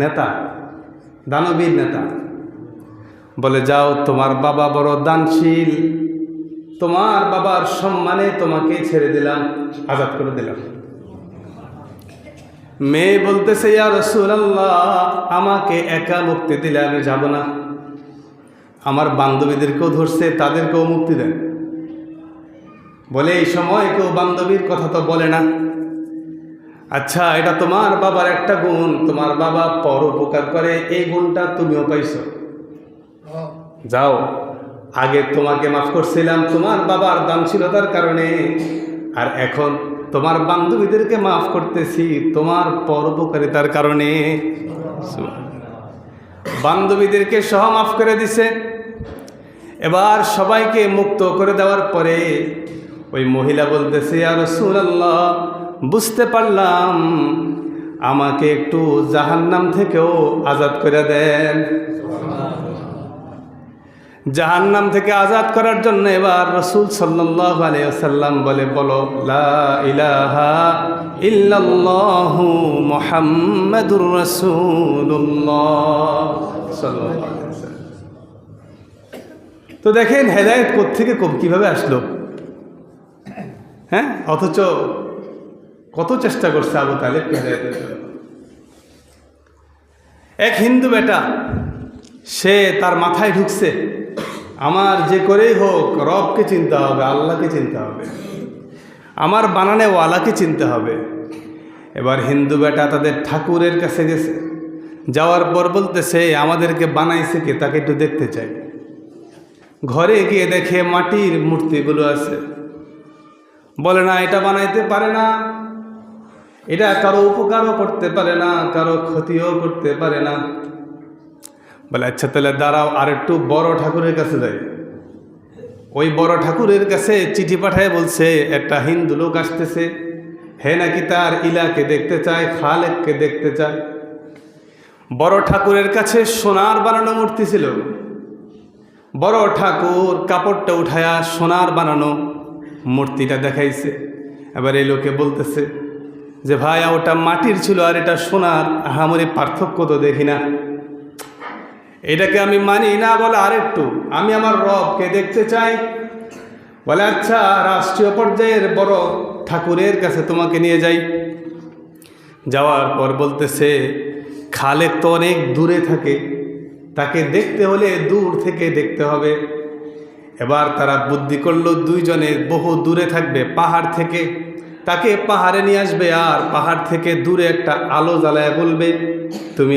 নেতা, দানবীর নেতা। বলে, যাও, তোমার বাবা বড় দানশীল, তোমার বাবার সম্মানে তোমাকে ছেড়ে দিলাম, আজাদ করে দিলাম। মেয়ে বলতেছে, ইয়া রাসূলুল্লাহ, আমাকে একা মুক্তি দিলে আমি যাব না, আমার বান্ধবীদেরকেও ধরছে, তাদেরকেও মুক্তি দেন। বলে, এই সময় কেউ বান্ধবীর কথা তো বলে না। আচ্ছা, এটা তোমার বাবার একটা গুণ, তোমার বাবা পর উপকার করে, এই গুণটা তুমিও পাইছো। যাও, আগে তোমাকে মাফ করছিলাম তোমার বাবার দানশীলতার কারণে, আর এখন তোমার বান্ধবীদেরকে মাফ করতেছি তোমার পরোপকারিতার কারণে। বান্ধবীদেরকে সহ মাফ করে দিছে। এবার সবাইকে মুক্ত করে দেওয়ার পরে ওই মহিলা বলতেছে, ইয়া রাসূলুল্লাহ, বুঝতে পারলাম, আমাকে একটু জাহান্নাম থেকেও আজাদ করে দেন। জাহান্নাম থেকে আজাদ করার জন্য এবার রাসূল সাল্লাল্লাহু আলাইহি ওয়াসাল্লাম বলে, বলো, লা ইলাহা ইল্লাল্লাহু মুহাম্মাদুর রাসূলুল্লাহ সাল্লাল্লাহু আলাইহি ওয়াসাল্লাম। তো দেখেন হেদায়েত কোত্থেকে কিভাবে আসলো, হ্যাঁ? অথচ কত চেষ্টা করছে আবু তালেব হেদায়েতের জন্য। এক হিন্দু বেটা, সে তার মাথায় ঢুকছে, আমার যে করেই হোক রবকে চিনতে হবে, আল্লাহকে চিনতে হবে, আমার বানানে ওয়ালাকে চিনতে হবে। এবার হিন্দু বেটা তাদের ঠাকুরের কাছে গেছে, যাওয়ার পর বলতেছে, আমাদেরকে বানাইছে কে, তাকে একটু দেখতে চাই। ঘরে গিয়ে দেখে মাটির মূর্তিগুলো আছে। বলে, না, এটা বানাইতে পারে না, এটা কারো উপকারও করতে পারে না, কারো ক্ষতিও করতে পারে না। বলে, আচ্ছা তাহলে দাঁড়াও, আর একটু বড় ঠাকুরের কাছে যাই। ওই বড় ঠাকুরের কাছে চিঠি পাঠায় বলছে, একটা হিন্দু লোক আসতেছে, হে নাকি তার ইলাকে দেখতে চায়, খালেককে দেখতে চায়। বড় ঠাকুরের কাছে সোনার বানানো মূর্তি ছিল। বড় ঠাকুর কাপড়টা উঠায়া সোনার বানানো মূর্তিটা দেখাইছে। এবার এই লোকে বলতেছে যে, ভাই, ওটা মাটির ছিল আর এটা সোনার, আহামরি পার্থক্য তো দেখি না, এটাকে আমি মানি না। বলে, আরেকটু, আমি আমার রবকে দেখতে চাই। বলে, আচ্ছা, রাষ্ট্রীয় পর্যায়ের বড় ঠাকুরের কাছে তোমাকে নিয়ে যাই। যাওয়ার পর বলতেছে, খালেক তো অনেক দূরে থাকে, তাকে দেখতে হলে দূর থেকে দেখতে হবে। এবার তারা বুদ্ধি করলো, দুইজনে বহু দূরে থাকবে, পাহাড় থেকে তাকে পাহাড়ে নিয়ে আসবে, আর পাহাড় থেকে দূরে একটা আলো জ্বালায় বলবে, তুমি